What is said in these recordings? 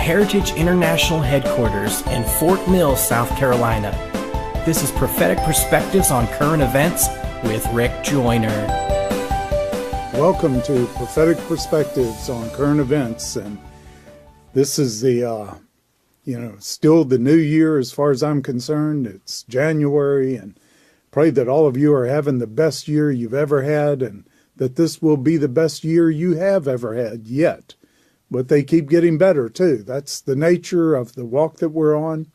Heritage International Headquarters in Fort Mill, South Carolina. This is Prophetic Perspectives on Current Events with Rick Joyner. Welcome to Prophetic Perspectives on Current Events, and this is the, still the new year as far as I'm concerned. It's January, and pray that all of you are having the best year you've ever had, and that this will be the best year you have ever had yet. But they keep getting better, too. That's the nature of the walk that we're on.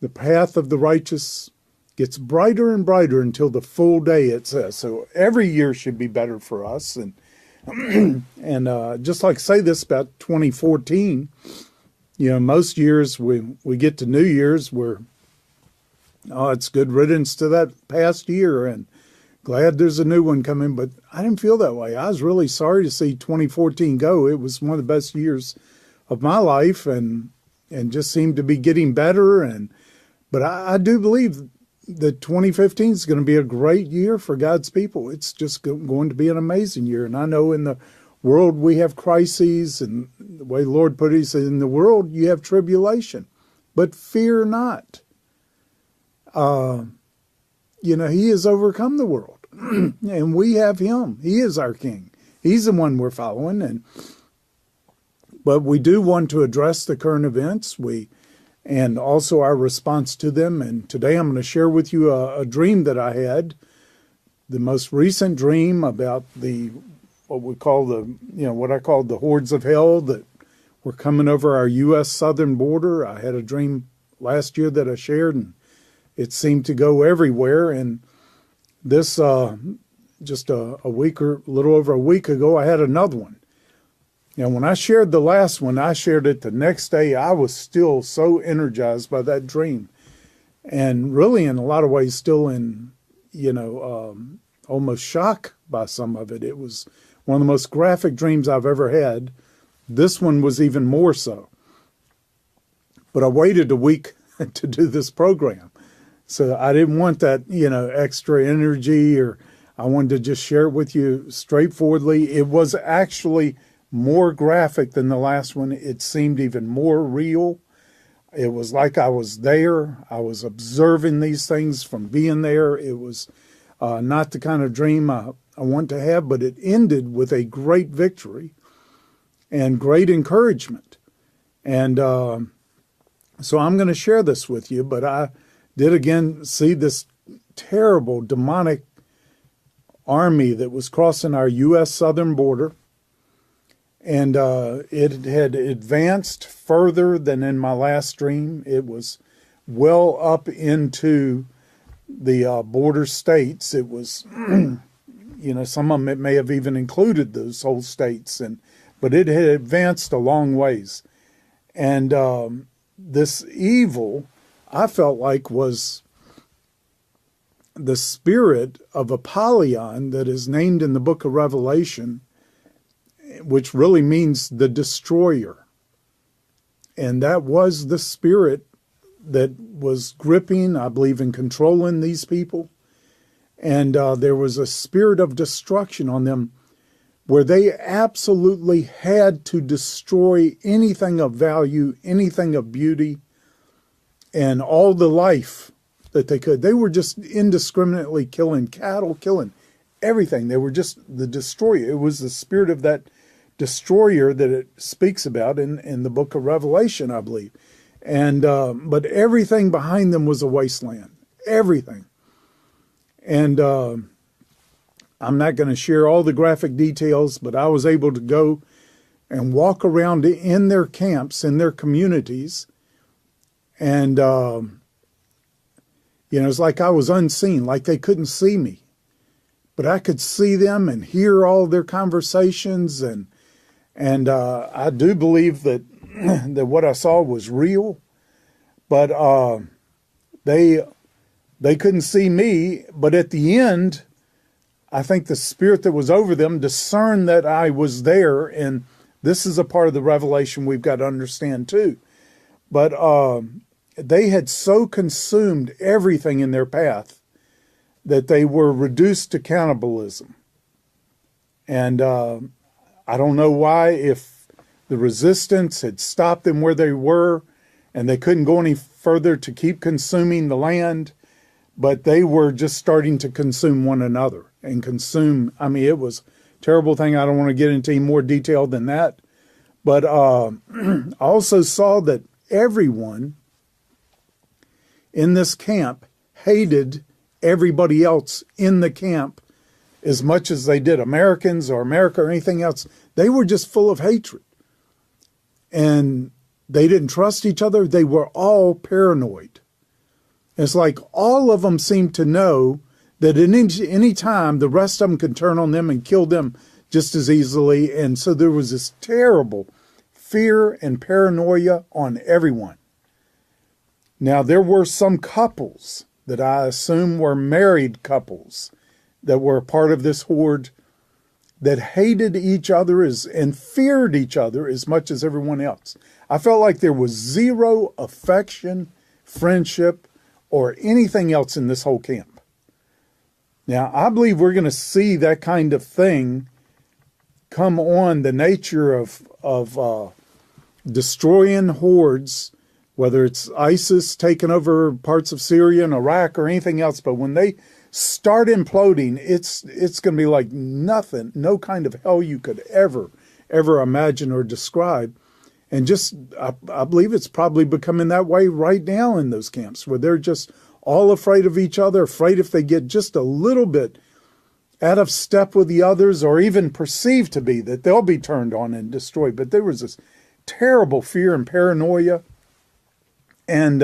The path of the righteous gets brighter and brighter until the full day, it says. So every year should be better for us. And just like say this about 2014, most years we get to New Year's where, it's good riddance to that past year and glad there's a new one coming. But I didn't feel that way. I was really sorry to see 2014 go. It was one of the best years of my life and just seemed to be getting better. But I do believe that 2015 is going to be a great year for God's people. It's just going to be an amazing year. And I know in the world we have crises, and the way the Lord put it, he said, in the world you have tribulation, but fear not. He has overcome the world, and we have him. He is our king. He's the one we're following. But we do want to address the current events. And also our response to them. And today I'm going to share with you a dream that I had, the most recent dream about what I call the hordes of hell that were coming over our U.S. southern border. I had a dream last year that I shared, and it seemed to go everywhere. And this, just a little over a week ago, I had another one. When I shared the last one, I shared it the next day. I was still so energized by that dream, and really in a lot of ways still in, almost shock by some of it. It was one of the most graphic dreams I've ever had. This one was even more so. But I waited a week to do this program. So I didn't want that, extra energy, or I wanted to just share it with you straightforwardly. It was actually more graphic than the last one. It seemed even more real. It was like I was there. I was observing these things from being there. It was not the kind of dream I want to have, but it ended with a great victory and great encouragement. And so I'm going to share this with you, but I did again see this terrible demonic army that was crossing our U.S. southern border. And it had advanced further than in my last dream. It was well up into the border states. It was, some of them it may have even included those whole states, but it had advanced a long ways. And this evil, I felt like, was the spirit of Apollyon that is named in the book of Revelation, which really means the destroyer. And that was the spirit that was gripping, I believe, and controlling these people. And there was a spirit of destruction on them where they absolutely had to destroy anything of value, anything of beauty, and all the life that they could. They were just indiscriminately killing cattle, killing everything. They were just the destroyer. It was the spirit of that destroyer that it speaks about in the book of Revelation, I believe. And but everything behind them was a wasteland. Everything. And I'm not going to share all the graphic details, but I was able to go and walk around in their camps, in their communities. And, it's like I was unseen, like they couldn't see me. But I could see them and hear all their conversations, and I do believe that that what I saw was real. But they couldn't see me. But at the end, I think the spirit that was over them discerned that I was there, and this is a part of the revelation we've got to understand too. But they had so consumed everything in their path that they were reduced to cannibalism. And I don't know why, if The resistance had stopped them where they were, and they couldn't go any further to keep consuming the land, but they were just starting to consume one another and consume. I mean, it was a terrible thing. I don't want to get into any more detail than that. But I also saw that everyone in this camp hated everybody else in the camp as much as they did Americans or America or anything else. They were just full of hatred. And they didn't trust each other. They were all paranoid. It's like all of them seemed to know that at any time the rest of them could turn on them and kill them just as easily. And so there was this terrible fear and paranoia on everyone. Now, there were some couples that I assume were married couples that were a part of this horde that hated each other and feared each other as much as everyone else. I felt like there was zero affection, friendship, or anything else in this whole camp. Now, I believe we're going to see that kind of thing come on, the nature of destroying hordes, whether it's ISIS taking over parts of Syria and Iraq or anything else. But when they start imploding, it's going to be like nothing, no kind of hell you could ever imagine or describe. And just, I believe it's probably becoming that way right now in those camps, where they're just all afraid of each other, afraid if they get just a little bit out of step with the others, or even perceived to be, that they'll be turned on and destroyed. But there was this terrible fear and paranoia. And,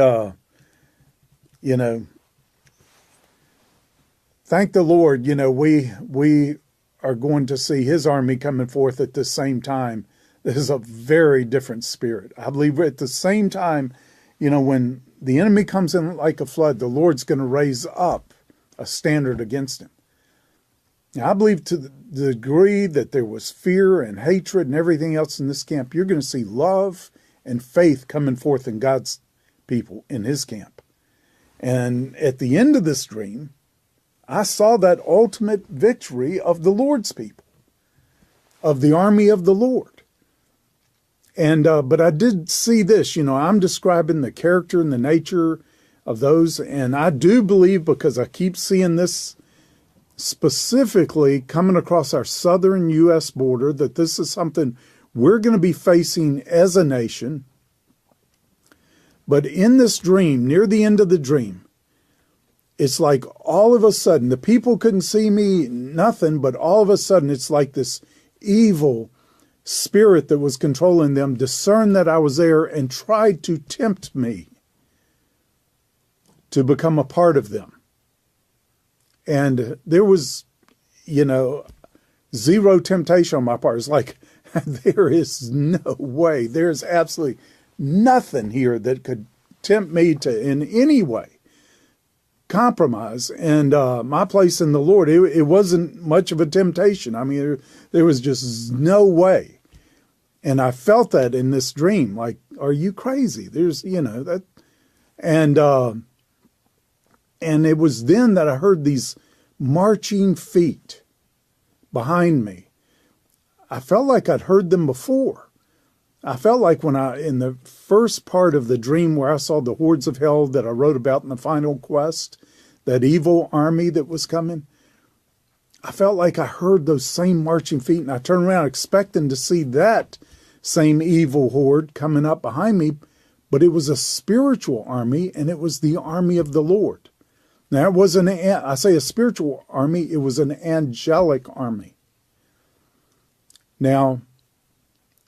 thank the Lord, we are going to see his army coming forth at the same time. This is a very different spirit. I believe at the same time, when the enemy comes in like a flood, the Lord's going to raise up a standard against him. Now, I believe to the degree that there was fear and hatred and everything else in this camp, you're going to see love and faith coming forth in God's people in his camp. And at the end of this dream, I saw that ultimate victory of the Lord's people, of the army of the Lord. And but I did see this, I'm describing the character and the nature of those. And I do believe, because I keep seeing this specifically coming across our southern U.S. border, that this is something we're going to be facing as a nation. But in this dream, near the end of the dream, it's like all of a sudden, the people couldn't see me, nothing, but all of a sudden it's like this evil spirit that was controlling them discerned that I was there and tried to tempt me to become a part of them. And there was, zero temptation on my part. It's like, there is no way, there's absolutely nothing here that could tempt me to in any way compromise. And my place in the Lord, it wasn't much of a temptation. I mean, there was just no way. And I felt that in this dream, like, are you crazy? There's, that. And it was then that I heard these marching feet behind me. I felt like I'd heard them before. I felt like in the first part of the dream where I saw the hordes of hell that I wrote about in the final quest, that evil army that was coming, I felt like I heard those same marching feet, and I turned around expecting to see that same evil horde coming up behind me, but it was a spiritual army, and it was the army of the Lord. Now, it wasn't, I say a spiritual army, it was an angelic army. Now,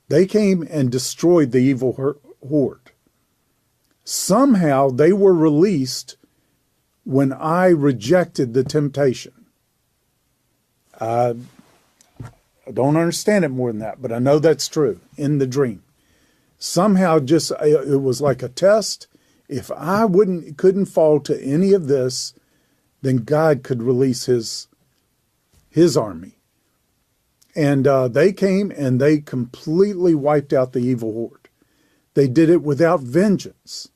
they came and destroyed the evil horde. Somehow they were released when I rejected the temptation. I don't understand it more than that, but I know that's true in the dream. Somehow it was like a test. If I couldn't fall to any of this, then God could release his army. And they came and they completely wiped out the evil horde. They did it without vengeance.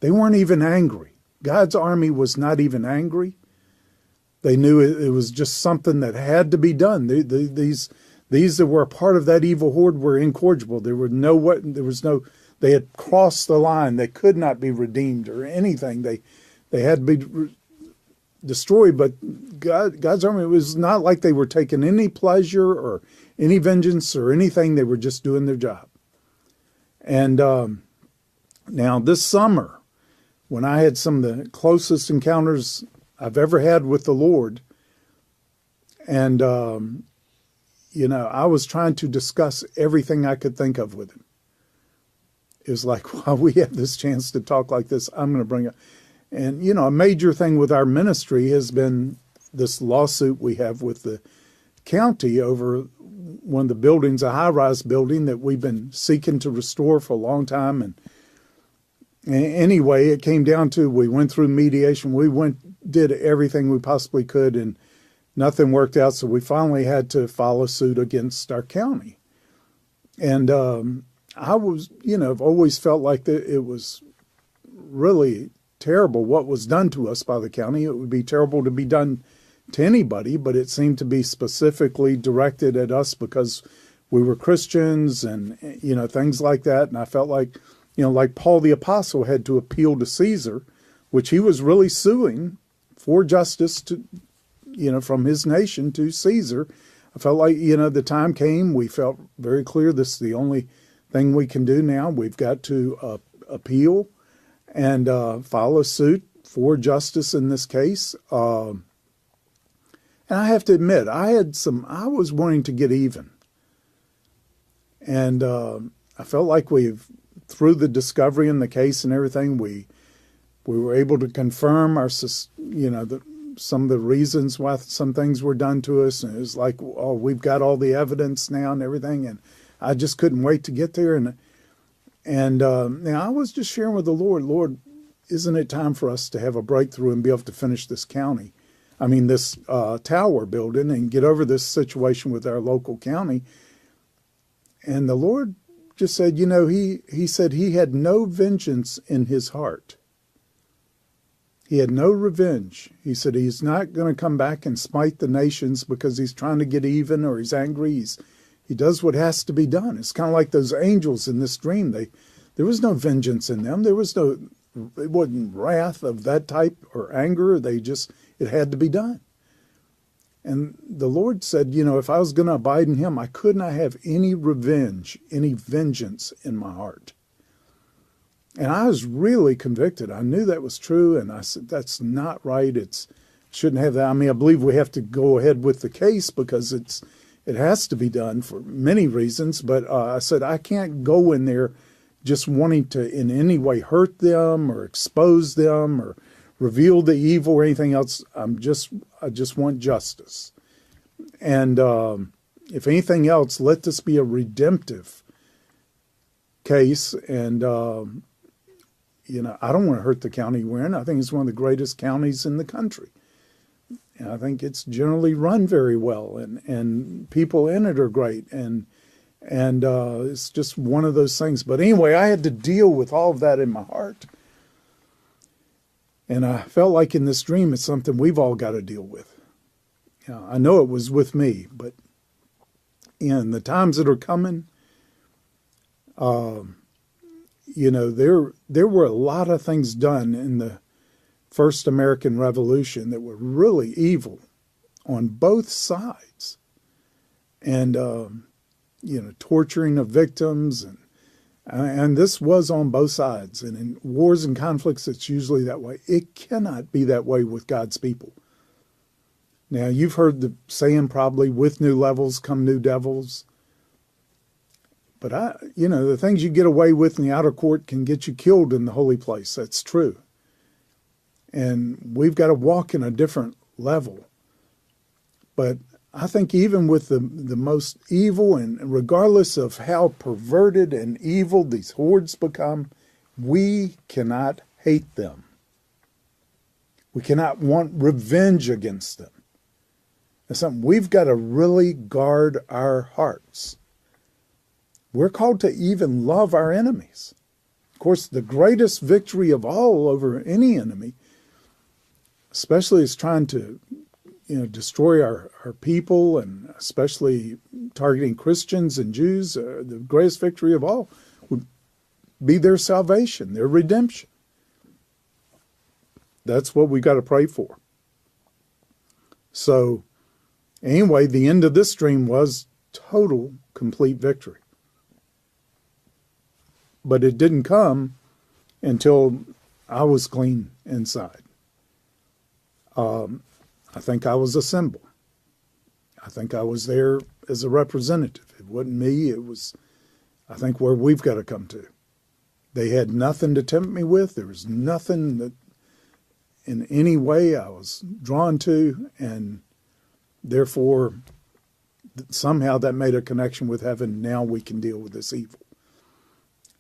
They weren't even angry. God's army was not even angry. They knew it was just something that had to be done. These that were a part of that evil horde were incorrigible. They had crossed the line. They could not be redeemed or anything. They had to be destroyed. But God's army, it was not like they were taking any pleasure or any vengeance or anything. They were just doing their job. And now this summer, when I had some of the closest encounters I've ever had with the Lord, and I was trying to discuss everything I could think of with him. It was like, while we have this chance to talk like this, I'm going to bring it. And, a major thing with our ministry has been this lawsuit we have with the county over one of the buildings, a high-rise building that we've been seeking to restore for a long time. And anyway, it came down to, we went through mediation. We did everything we possibly could, and nothing worked out. So we finally had to file a suit against our county. And I was, I've always felt like it was really terrible what was done to us by the county. It would be terrible to be done to anybody, but it seemed to be specifically directed at us because we were Christians and, things like that. And I felt like, like Paul the Apostle had to appeal to Caesar, which he was really suing for justice to, from his nation to Caesar. I felt like, the time came, we felt very clear this is the only thing we can do now. We've got to appeal and file a suit for justice in this case. And I have to admit, I was wanting to get even. And I felt like through the discovery in the case and everything, we were able to confirm some of the reasons why some things were done to us. And it was like, oh, we've got all the evidence now and everything. And I just couldn't wait to get there. And now I was just sharing with the Lord, isn't it time for us to have a breakthrough and be able to finish this this tower building and get over this situation with our local county? And the Lord just said, he said he had no vengeance in his heart. He had no revenge. He said he's not going to come back and smite the nations because he's trying to get even or he's angry. He does what has to be done. It's kind of like those angels in this dream. There was no vengeance in them. It wasn't wrath of that type or anger. It had to be done. And the Lord said, if I was going to abide in him, I could not have any revenge, any vengeance in my heart. And I was really convicted. I knew that was true, and I said, that's not right. Shouldn't have that. I believe we have to go ahead with the case because it has to be done for many reasons. But I said, I can't go in there just wanting to in any way hurt them or expose them or reveal the evil or anything else. I just want justice. And if anything else, let this be a redemptive case. And, I don't want to hurt the county we're in. I think it's one of the greatest counties in the country. And I think it's generally run very well, and people in it are great. And it's just one of those things. But anyway, I had to deal with all of that in my heart. And I felt like in this dream, it's something we've all got to deal with. I know it was with me, but in the times that are coming, there were a lot of things done in the first American Revolution that were really evil on both sides. And, torturing of victims. And this was on both sides. And in wars and conflicts, it's usually that way. It cannot be that way with God's people. Now, you've heard the saying probably, with new levels come new devils. But the things you get away with in the outer court can get you killed in the holy place. That's true. And we've got to walk in a different level. But I think even with the most evil, and regardless of how perverted and evil these hordes become, we cannot hate them. We cannot want revenge against them. It's something we've got to really guard our hearts. We're called to even love our enemies. Of course, the greatest victory of all over any enemy, especially is trying to, destroy our people, and especially targeting Christians and Jews, the greatest victory of all would be their salvation, their redemption. That's what we got to pray for. So anyway, the end of this dream was total, complete victory. But it didn't come until I was clean inside. I think I was a symbol. I think I was there as a representative. It wasn't me. It was, I think, where we've got to come to. They had nothing to tempt me with. There was nothing that in any way I was drawn to, and therefore somehow that made a connection with heaven. Now we can deal with this evil.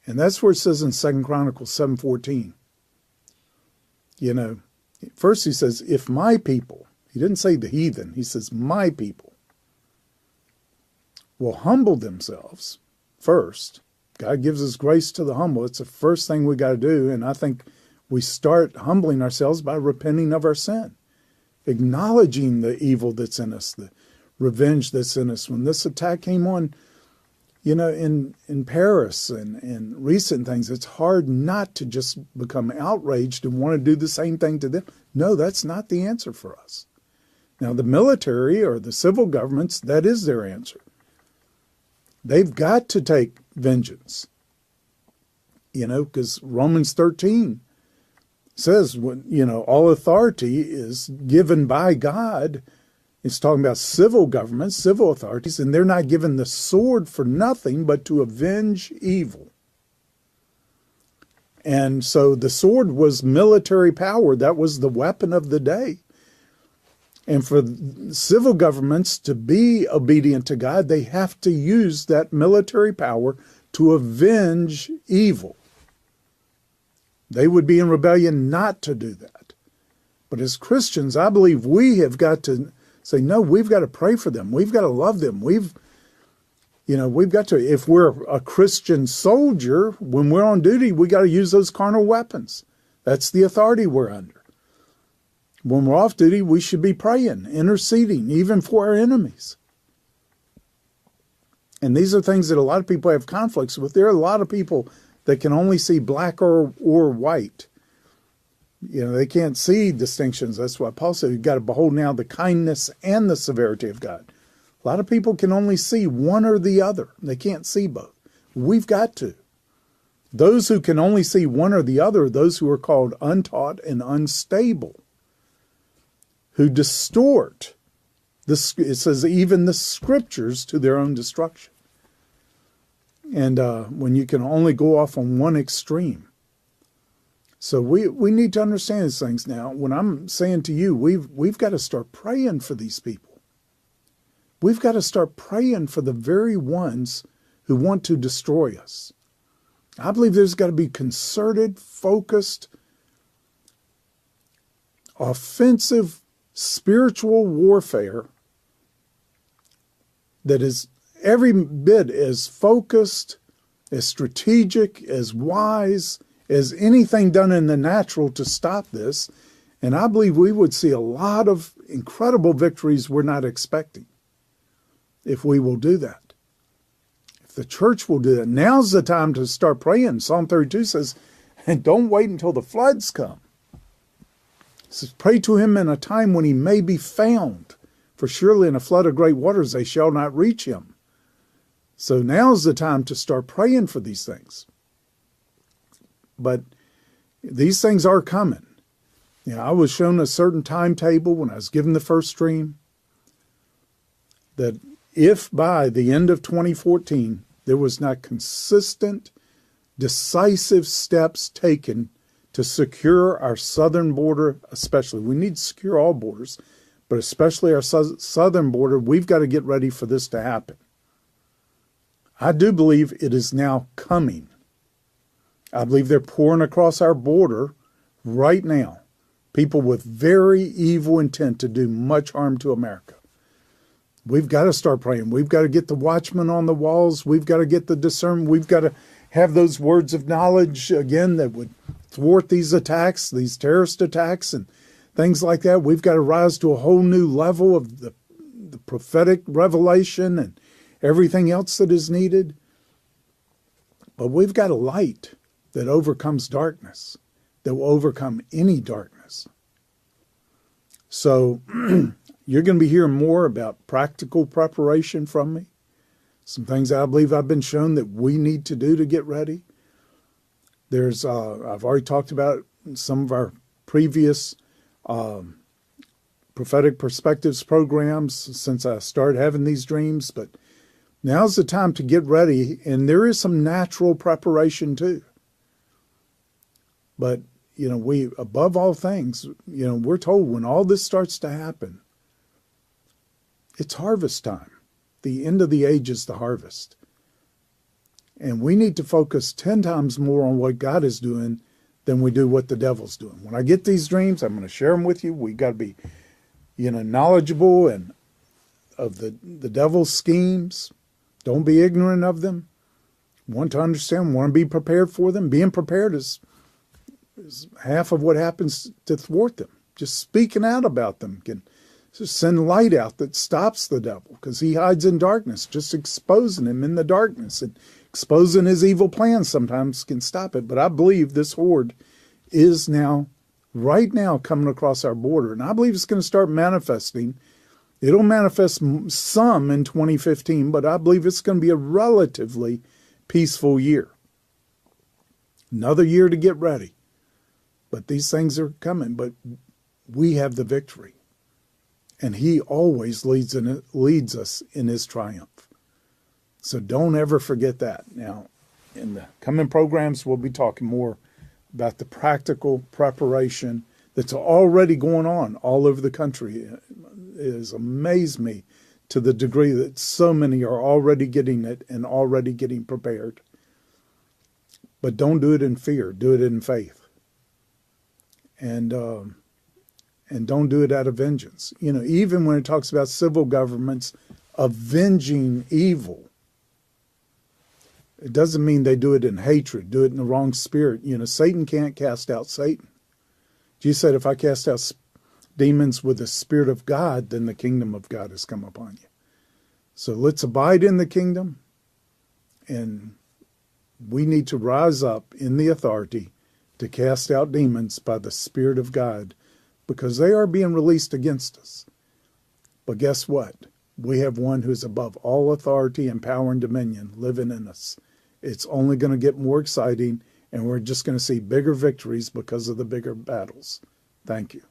And that's where it says in 2 Chronicles 7:14. First he says, if my people, he didn't say the heathen, he says my people will humble themselves first. God gives us grace to the humble. It's the first thing we got to do. And I think we start humbling ourselves by repenting of our sin, acknowledging the evil that's in us, the revenge that's in us. When this attack came on, in Paris and recent things, it's hard not to just become outraged and want to do the same thing to them. No, that's not the answer for us. Now, the military or the civil governments, that is their answer. They've got to take vengeance, because Romans 13 says, all authority is given by God. It's talking about civil governments, civil authorities, and they're not given the sword for nothing but to avenge evil. And so the sword was military power. That was the weapon of the day. And for civil governments to be obedient to God, they have to use that military power to avenge evil. They would be in rebellion not to do that. But as Christians, I believe we have got to say, no, we've got to pray for them. We've got to love them. We've got to, if we're a Christian soldier, when we're on duty, we got to use those carnal weapons. That's the authority we're under. When we're off duty, we should be praying, interceding, even for our enemies. And these are things that a lot of people have conflicts with. There are a lot of people that can only see black or white. They can't see distinctions. That's why Paul said, you've got to behold now the kindness and the severity of God. A lot of people can only see one or the other. They can't see both. We've got to. Those who can only see one or the other are those who are called untaught and unstable, who distort, it says, even the scriptures to their own destruction. And when you can only go off on one extreme. So we need to understand these things now. When I'm saying to you, we've got to start praying for these people. We've got to start praying for the very ones who want to destroy us. I believe there's got to be concerted, focused, offensive, spiritual warfare that is every bit as focused, as strategic, as wise as anything done in the natural to stop this. And I believe we would see a lot of incredible victories we're not expecting if we will do that. If the church will do that, now's the time to start praying. Psalm 32 says, and don't wait until the floods come. It says, pray to him in a time when he may be found, for surely in a flood of great waters they shall not reach him. So now's the time to start praying for these things. But these things are coming. I was shown a certain timetable when I was given the first dream, that if by the end of 2014 there was not consistent, decisive steps taken to secure our southern border, especially, we need to secure all borders, but especially our southern border, we've got to get ready for this to happen. I do believe it is now coming. I believe they're pouring across our border right now, people with very evil intent to do much harm to America. We've got to start praying. We've got to get the watchmen on the walls. We've got to get the discernment. We've got to have those words of knowledge, again, that would thwart these attacks, these terrorist attacks, and things like that. We've got to rise to a whole new level of the prophetic revelation and everything else that is needed. But we've got a light that overcomes darkness, that will overcome any darkness. So you're going to be hearing more about practical preparation from me. Some things I believe I've been shown that we need to do to get ready. There's, I've already talked about some of our previous prophetic perspectives programs since I started having these dreams, but now's the time to get ready, and there is some natural preparation too. But, we, above all things, we're told when all this starts to happen, it's harvest time. The end of the age is the harvest. And we need to focus 10 times more on what God is doing than we do what the devil's doing. When I get these dreams, I'm going to share them with you. We got to be, knowledgeable and of the devil's schemes. Don't be ignorant of them. Want to understand, want to be prepared for them. Being prepared is half of what happens to thwart them. Just speaking out about them can just send light out that stops the devil, because he hides in darkness. Just exposing him in the darkness and exposing his evil plans sometimes can stop it. But I believe this horde is right now coming across our border. And I believe it's going to start manifesting. It'll manifest some in 2015, but I believe it's going to be a relatively peaceful year. Another year to get ready. But these things are coming. But we have the victory. And he always leads us in his triumph. So don't ever forget that. Now, in the coming programs, we'll be talking more about the practical preparation that's already going on all over the country. It has amazed me to the degree that so many are already getting it and already getting prepared. But don't do it in fear. Do it in faith. And don't do it out of vengeance. Even when it talks about civil governments avenging evil, it doesn't mean they do it in hatred, do it in the wrong spirit. Satan can't cast out Satan. Jesus said, if I cast out demons with the Spirit of God, then the kingdom of God has come upon you. So let's abide in the kingdom, and we need to rise up in the authority to cast out demons by the Spirit of God, because they are being released against us. But guess what? We have one who's above all authority and power and dominion living in us. It's only going to get more exciting, and we're just going to see bigger victories because of the bigger battles. Thank you.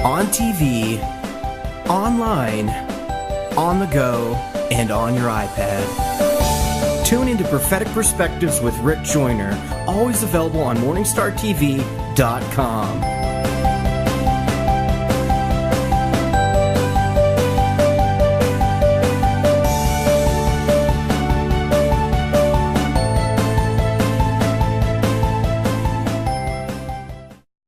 On TV, online, on the go, and on your iPad. Tune into Prophetic Perspectives with Rick Joyner, always available on MorningstarTV.com.